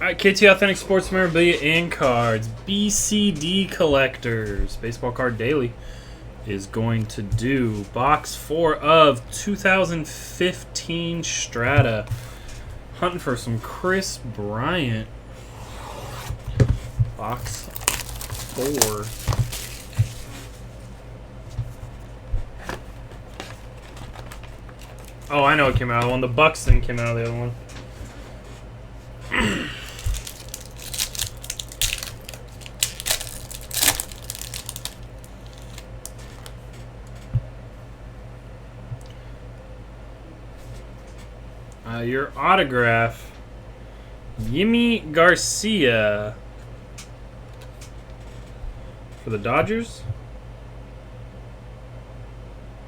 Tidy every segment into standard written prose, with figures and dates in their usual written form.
Alright, KTAuthentics Sports Memorabilia and Cards. BDCcollectors. Baseball Card Daily is going to do box 4 of 2015 Strata. Hunting for some Chris Bryant. Box 4. Oh, I know it came out of the one. The Buxton came out of the other one. Your autograph, Yimi Garcia for the Dodgers.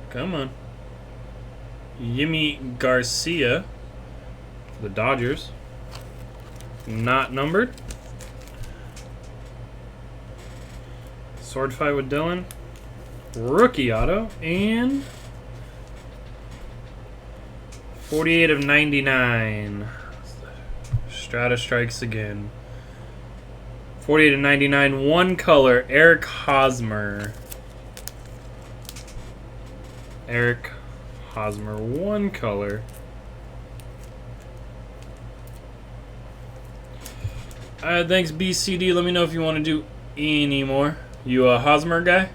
Come on. Yimi Garcia for the Dodgers. Not numbered. Sword fight with Dylan. Rookie auto. And 48 of 99. Strata strikes again. 48 of 99. One color. Eric Hosmer. Eric Hosmer. One color. Alright, thanks BCD. Let me know if you want to do any more. You a Hosmer guy?